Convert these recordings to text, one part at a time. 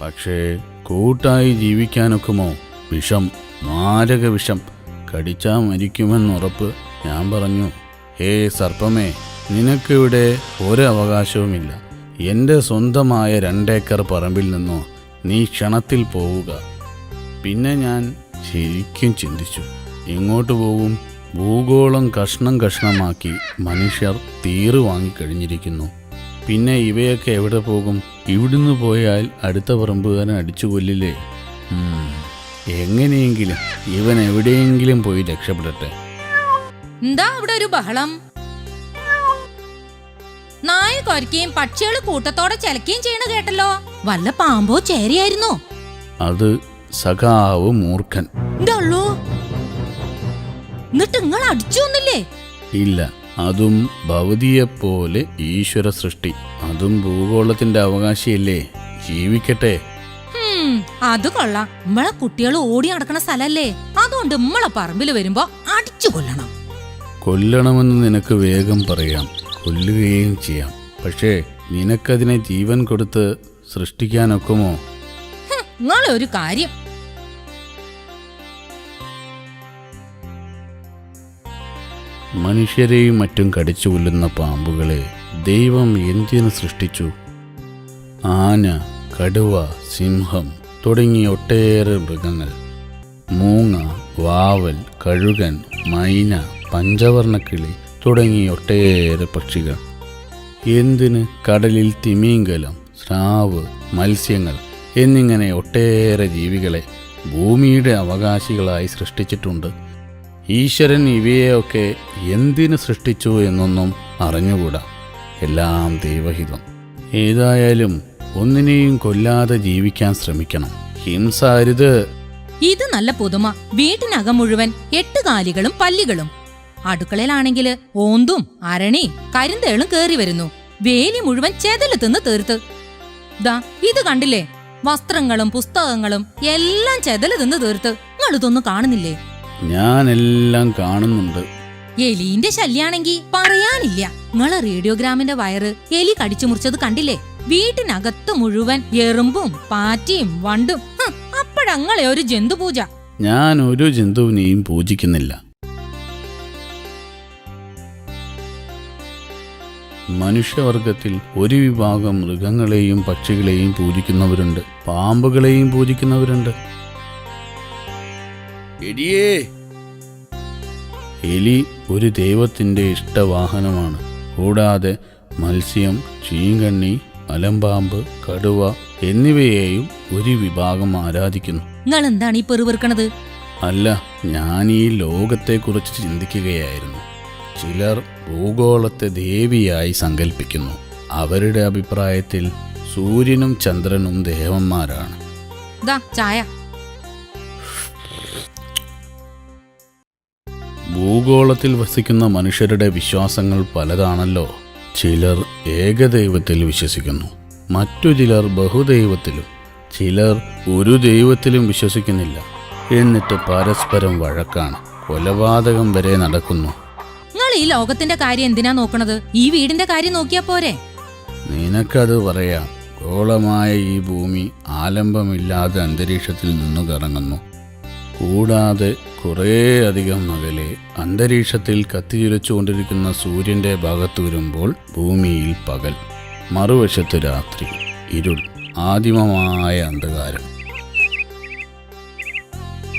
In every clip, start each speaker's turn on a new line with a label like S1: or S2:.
S1: പക്ഷേ കൂട്ടായി ജീവിക്കാനൊക്കുമോ? വിഷം, മാരക വിഷം, കടിച്ചാ മരിക്കുമെന്നുറപ്പ്. ഞാൻ പറഞ്ഞു, ഹേ സർപ്പമേ, നിനക്കിവിടെ ഒരവകാശവുമില്ല. എൻ്റെ സ്വന്തമായ 2 ഏക്കർ പറമ്പിൽ നിന്നോ നീ ക്ഷണത്തിൽ പോവുക. പിന്നെ ഞാൻ ശരിക്കും ചിന്തിച്ചു, എങ്ങോട്ട് പോകും? ഭൂഗോളം കഷ്ണം കഷ്ണമാക്കി മനുഷ്യർ തീറ് വാങ്ങിക്കഴിഞ്ഞിരിക്കുന്നു. പിന്നെ ഇവയൊക്കെ എവിടെ പോകും? ഇവിടുന്ന് പോയാൽ അടുത്ത പറമ്പുകാരൻ അടിച്ചു കൊല്ലില്ലേ? എങ്ങനെയെങ്കിലും ഇവൻ എവിടെയെങ്കിലും പോയി രക്ഷപ്പെടട്ടെ.
S2: എന്താ ഇവിടെ ഒരു ബഹളം? നായ കൊരക്കുകയും പക്ഷികൾ കൂട്ടത്തോടെ ചെലക്കുകയും ചെയ്യണ കേട്ടല്ലോ. വല്ല പാമ്പോ ചേരിയായിരുന്നോ?
S1: അത് സഖാവ് മൂർഖൻ.
S2: എന്നിട്ട് നിങ്ങൾ അടിച്ചൊന്നില്ലേ?
S1: ഇല്ല, അതും ഭവതിയെപ്പോലെ ഈശ്വര സൃഷ്ടി. അതും ഭൂഗോളത്തിന്റെ അവകാശിയല്ലേ, ജീവിക്കട്ടെ.
S2: അത് കൊള്ളാം. നമ്മളെ കുട്ടികൾ ഓടി നടക്കണ സ്ഥലല്ലേ, അതുകൊണ്ട് നമ്മളെ പറമ്പിൽ വരുമ്പോ അടിച്ചു കൊല്ലണം.
S1: കൊല്ലണമെന്ന് നിനക്ക് വേഗം പറയാം, കൊല്ലുകയും ചെയ്യാം. പക്ഷേ നിനക്കതിനെ ജീവൻ കൊടുത്ത് സൃഷ്ടിക്കാനൊക്കുമോ?
S2: നിങ്ങളെ ഒരു കാര്യം,
S1: മനുഷ്യരെയും മറ്റും കടിച്ചു കൊല്ലുന്ന പാമ്പുകളെ ദൈവം എന്തിനു സൃഷ്ടിച്ചു? ആന, കടുവ, സിംഹം തുടങ്ങിയ ഒട്ടേറെ മൃഗങ്ങൾ, മൂങ്ങ, വാവൽ, കഴുകൻ, മൈന, പഞ്ചവർണ്ണക്കിളി തുടങ്ങിയ ഒട്ടേറെ പക്ഷികൾ. എന്തിന് കടലിൽ തിമിംഗലം, സ്രാവ്, മത്സ്യങ്ങൾ എന്നിങ്ങനെ ഒട്ടേറെ ജീവികളെ ഭൂമിയുടെ അവകാശികളായി സൃഷ്ടിച്ചിട്ടുണ്ട്. ഈശ്വരൻ ഇവയെയൊക്കെ എന്തിനു സൃഷ്ടിച്ചു എന്നൊന്നും അറിഞ്ഞുകൂടാ. എല്ലാം ദൈവഹിതം. ഏതായാലും ഒന്നിനെയും കൊല്ലാതെ ജീവിക്കാൻ ശ്രമിക്കണം. ഹിംസ അരുത്.
S2: ഇത് നല്ല പുതുമ. വീട്ടിനകം മുഴുവൻ 8 കാലികളും പല്ലികളും. അടുക്കളയിലാണെങ്കില് ഓന്തും അരണി കരിന്തേളും കേറി വരുന്നു. വേലി മുഴുവൻ ചെതല് തിന്ന് തീർത്ത്. ദാ ഇത് കണ്ടില്ലേ? വസ്ത്രങ്ങളും പുസ്തകങ്ങളും എല്ലാം ചെതല് തിന്ന് തീർത്ത്. നിങ്ങളിതൊന്നും കാണുന്നില്ലേ?
S1: ഞാനെല്ലാം കാണുന്നുണ്ട്.
S2: എലീന്റെ ശല്യാണെങ്കി പറയാനില്ല. നിങ്ങളെ റേഡിയോഗ്രാമിന്റെ വയറ് എലി കടിച്ചു മുറിച്ചത് കണ്ടില്ലേ? വീട്ടിനകത്ത് മുഴുവൻ എറുമ്പും പാറ്റിയും വണ്ടും. അപ്പോഴങ്ങളെ ഒരു ജന്തുപൂജ.
S1: ഞാൻ ഒരു ജന്തുവിനെയും പൂജിക്കുന്നില്ല. മനുഷ്യവർഗത്തിൽ ഒരു വിഭാഗം മൃഗങ്ങളെയും പക്ഷികളെയും പൂജിക്കുന്നവരുണ്ട്, പാമ്പുകളെയും പൂജിക്കുന്നവരുണ്ട്. എലി ഒരു ദൈവത്തിന്റെ ഇഷ്ടവാഹനമാണ്. കൂടാതെ മത്സ്യം, ചീങ്കണ്ണി, മലമ്പാമ്പ്, കടുവ എന്നിവയെയും ഒരു വിഭാഗം ആരാധിക്കുന്നു.
S2: നിങ്ങൾ എന്താണ് ഈ പെറുവിറുക്കണത്?
S1: അല്ല, ഞാൻ ഈ ലോകത്തെക്കുറിച്ച് ചിന്തിക്കുകയായിരുന്നു. ചിലർ ഭൂഗോളത്തെ ദേവിയായി സങ്കല്പിക്കുന്നു. അവരുടെ അഭിപ്രായത്തിൽ സൂര്യനും ചന്ദ്രനും ദേവന്മാരാണ്.
S2: ചായ.
S1: ഭൂഗോളത്തിൽ വസിക്കുന്ന മനുഷ്യരുടെ വിശ്വാസങ്ങൾ പലതാണല്ലോ. ചിലർ ഏകദൈവത്തിൽ വിശ്വസിക്കുന്നു, മറ്റു ചിലർ ബഹുദൈവത്തിലും, ചിലർ ഒരു ദൈവത്തിലും വിശ്വസിക്കുന്നില്ല. എന്നിട്ട് പരസ്പരം വഴക്കാണ്, കൊലപാതകം വരെ നടക്കുന്നു.
S2: നിങ്ങൾ ഈ ലോകത്തിന്റെ കാര്യം എന്തിനാ നോക്കണത്? ഈ വീടിന്റെ കാര്യം നോക്കിയാ പോരെ?
S1: നിനക്കത് പറയാം. ഗോളമായ ഈ ഭൂമി ആലംബമില്ലാതെ അന്തരീക്ഷത്തിൽ നിന്നു കറങ്ങുന്നു. കൂടാതെ കുറേയധികം അകലെ അന്തരീക്ഷത്തിൽ കത്തിച്ചുരച്ചുകൊണ്ടിരിക്കുന്ന സൂര്യന്റെ ഭാഗത്ത് വരുമ്പോൾ ഭൂമിയിൽ പകൽ, മറുവശത്ത് രാത്രി, ഇരുൾ, ആദിമമായ അന്ധകാരം.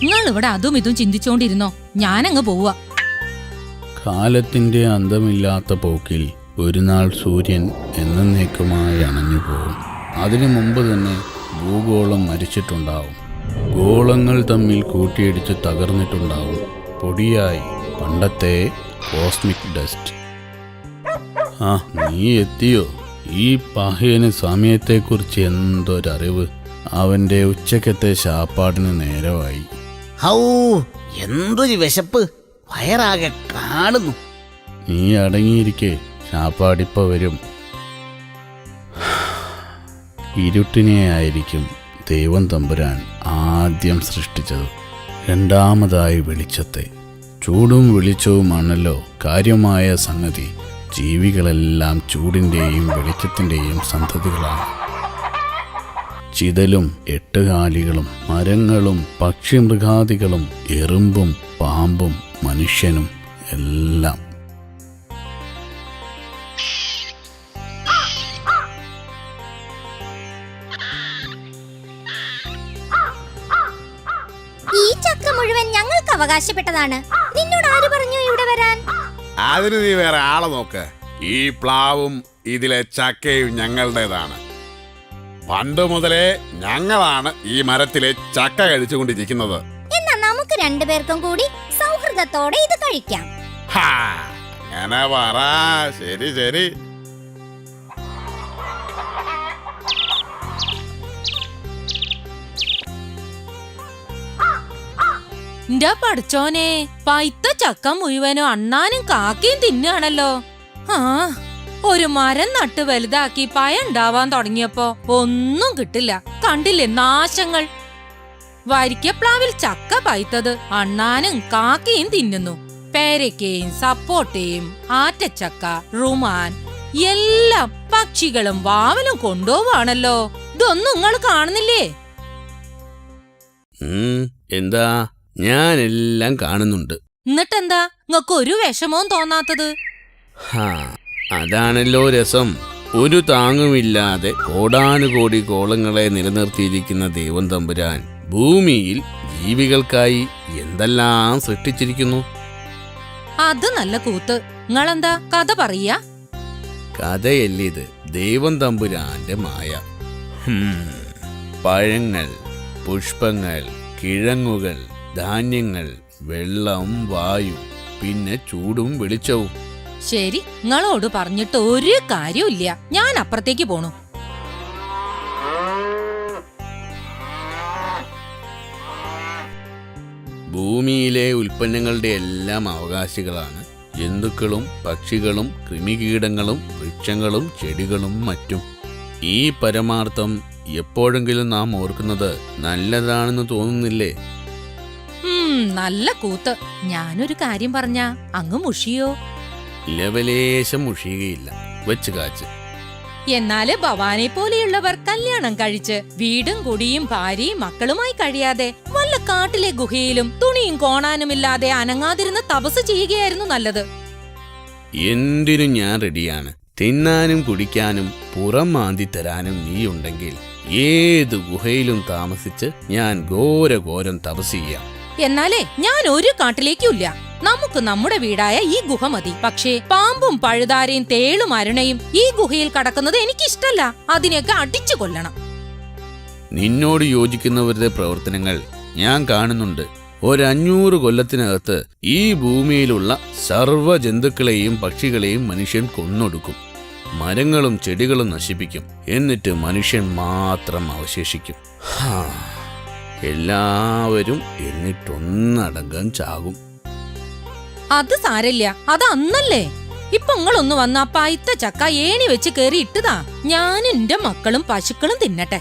S2: നിങ്ങൾ ഇവിടെ അതും ഇതും ചിന്തിച്ചോണ്ടിരുന്നോ? ഞാനങ്ങ് പോവാ.
S1: കാലത്തിന്റെ അന്തമില്ലാത്ത പോക്കിൽ ഒരു നാൾ സൂര്യൻ എന്നേക്കുമായി അണഞ്ഞു പോകും. അതിനു മുമ്പ് തന്നെ ഭൂഗോളം മരിച്ചിട്ടുണ്ടാവും. ഗോളങ്ങൾ തമ്മിൽ കൂട്ടിയിടിച്ച് തകർന്നിട്ടുണ്ടാവും. പൊടിയായി പണ്ടത്തെ കോസ്മിക് ഡസ്റ്റ്. നീ എത്തിയോ? ഈ പഹയന് സമയത്തെക്കുറിച്ച് എന്തൊരറിവ്. അവന്റെ ഉച്ചക്കത്തെ ശാപ്പാടിന് നേരമായി.
S3: എന്തൊരു വിശപ്പ്, വയറാകെ കാണുന്നു.
S1: നീ അടങ്ങിയിരിക്കെ, ശാപ്പാടിപ്പ വരും. ഇരുട്ടിനെ ആയിരിക്കും ദൈവം തമ്പുരാൻ ആദ്യം സൃഷ്ടിച്ചത്, രണ്ടാമതായി വെളിച്ചത്തെ. ചൂടും വെളിച്ചവുമാണല്ലോ കാര്യമായ സംഗതി. ജീവികളെല്ലാം ചൂടിൻ്റെയും വെളിച്ചത്തിൻ്റെയും സന്തതികളാണ്. ചിതലും എട്ടുകാലികളും മരങ്ങളും പക്ഷിമൃഗാദികളും എറുമ്പും പാമ്പും മനുഷ്യനും എല്ലാം.
S4: ഈ ചക്ക മുഴുവൻ ഞങ്ങൾക്ക് അവകാശപ്പെട്ടതാണ്. നിന്നോട് ആര് പറഞ്ഞു ഇവിടെ വരാൻ?
S5: അതിന് നീ വേറെ ആളെ നോക്ക്. ഈ പ്ലാവും ഇതിലെ ചക്കയും ഞങ്ങളുടേതാണ്. പണ്ട് മുതലേ ഞങ്ങളാണ് ഈ മരത്തിലെ ചക്ക കഴിച്ചുകൊണ്ടിരിക്കുന്നത്.
S4: എന്നാ നമുക്ക് രണ്ടുപേർക്കും കൂടി സൗഹൃദത്തോടെ ഇത് കഴിക്കാം.
S5: ഹാ, അങ്ങനെ പറ. ശരി ശരി.
S2: ന്റെ പഠിച്ചോനെ, പൈത്ത ചക്ക മുഴുവനും അണ്ണാനും കാക്കയും തിന്നാണല്ലോ. ആ, ഒരു മരം നട്ട് വലുതാക്കി പയ ഉണ്ടാവാൻ തുടങ്ങിയപ്പോ ഒന്നും കിട്ടില്ല. കണ്ടില്ലേ നാശങ്ങൾ. വരിക്കപ്ലാവിൽ ചക്ക പൈത്തത് അണ്ണാനും കാക്കയും തിന്നുന്നു. പേരക്കയും സപ്പോട്ടയും ആറ്റച്ചക്ക, റുമാൻ എല്ലാം പക്ഷികളും വാവലും കൊണ്ടുപോവാണല്ലോ. ഇതൊന്നും നിങ്ങൾ കാണുന്നില്ലേ?
S1: എന്താ, ഞാനെല്ലാം കാണുന്നുണ്ട്.
S2: എന്നിട്ടെന്താ നിങ്ങൾക്ക് ഒരു വിഷമവും തോന്നാത്തത്?
S1: അതാണല്ലോ രസം. ഒരു താങ്ങുമില്ലാതെ കോടാനുകോടി കോളങ്ങളെ നിലനിർത്തിയിരിക്കുന്ന ദൈവം തമ്പുരാൻ ഭൂമിയിൽ ജീവികൾക്കായി എന്തെല്ലാം സൃഷ്ടിച്ചിരിക്കുന്നു.
S2: അത് നല്ല കൂത്ത്. നിങ്ങളെന്താ കഥ പറയാ?
S1: കഥയല്ലിത്, ദൈവം തമ്പുരാന്റെ മായ. പഴങ്ങൾ, പുഷ്പങ്ങൾ, കിഴങ്ങുകൾ, ധാന്യങ്ങൾ, വെള്ളം, വായു, പിന്നെ ചൂടും വെളിച്ചവും.
S2: ശരി, നിങ്ങളോട് പറഞ്ഞിട്ട് ഒരു കാര്യമില്ല. ഞാൻ അപ്പുറത്തേക്ക് പോണു.
S1: ഭൂമിയിലെ ഉൽപ്പന്നങ്ങളുടെ എല്ലാം അവകാശികളാണ് ജന്തുക്കളും പക്ഷികളും കൃമികീടങ്ങളും വൃക്ഷങ്ങളും ചെടികളും മറ്റും. ഈ പരമാർത്ഥം എപ്പോഴെങ്കിലും നാം ഓർക്കുന്നത് നല്ലതാണെന്ന് തോന്നുന്നില്ലേ?
S2: നല്ല കൂത്ത്. ഞാനൊരു കാര്യം പറഞ്ഞ അങ്ങ് മുഷിയോ?
S1: ലവലേശം മുഷിയുകയില്ല. വെച്ച് കാച്ച്.
S2: എന്നാല് ഭവാനെ പോലെയുള്ളവർ കല്യാണം കഴിച്ച് വീടും കുടിയും ഭാര്യയും മക്കളുമായി കഴിയാതെ വല്ല കാട്ടിലെ ഗുഹയിലും തുണിയും കോണാനുമില്ലാതെ അനങ്ങാതിരുന്ന് തപസ് ചെയ്യുകയായിരുന്നു നല്ലത്.
S1: എന്തിനും ഞാൻ റെഡിയാണ്. തിന്നാനും കുടിക്കാനും പുറം മാന്തി തരാനും നീയുണ്ടെങ്കിൽ ഏത് ഗുഹയിലും താമസിച്ച് ഞാൻ ഘോരഘോരം തപസ് ചെയ്യാം.
S2: എന്നാലേ ഞാൻ ഒരു കാട്ടിലേക്കുമില്ല. നമുക്ക് നമ്മുടെ വീടായ ഈ ഗുഹ മതി. പക്ഷേ പാമ്പും പഴുതാരയും തേളും അരുണയും ഈ ഗുഹയിൽ കടക്കുന്നത് എനിക്കിഷ്ടല്ല. അതിനെയൊക്കെ അടിച്ചു കൊല്ലണം.
S1: നിന്നോട് യോജിക്കുന്നവരുടെ പ്രവർത്തനങ്ങൾ ഞാൻ കാണുന്നുണ്ട്. 500 കൊല്ലത്തിനകത്ത് ഈ ഭൂമിയിലുള്ള സർവ്വ ജന്തുക്കളെയും പക്ഷികളെയും മനുഷ്യൻ കൊന്നൊടുക്കും. മരങ്ങളും ചെടികളും നശിപ്പിക്കും. എന്നിട്ട് മനുഷ്യൻ മാത്രം അവശേഷിക്കും. എല്ലാവരും എന്നിട്ടൊന്നടങ്കം ചാകും.
S2: അത് സാരല്ല, അത് അന്നല്ലേ. ഇപ്പൊ നിങ്ങളൊന്ന് വന്ന പൈത്ത ചക്ക ഏണി വെച്ച് കേറി ഇട്ടതാ. ഞാനും എന്റെ മക്കളും പശുക്കളും തിന്നട്ടെ.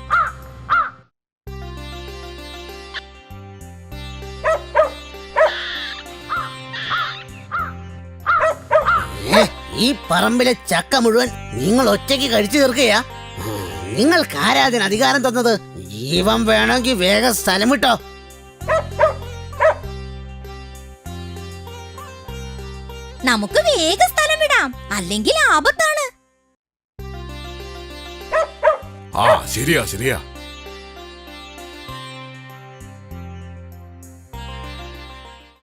S3: ഈ പറമ്പിലെ ചക്ക മുഴുവൻ നിങ്ങൾ ഒറ്റയ്ക്ക് കഴിച്ചു തീർക്കുകയാ? നിങ്ങൾക്ക് ആരാധന അധികാരം തന്നത്? ജീവൻ വേണമെങ്കിൽ വേഗം സ്ഥലം വിട്ടോ.
S4: നമുക്ക് വേഗം സ്ഥലം വിടാം, അല്ലെങ്കിൽ ആപത്താണ്.
S5: ശരിയാ.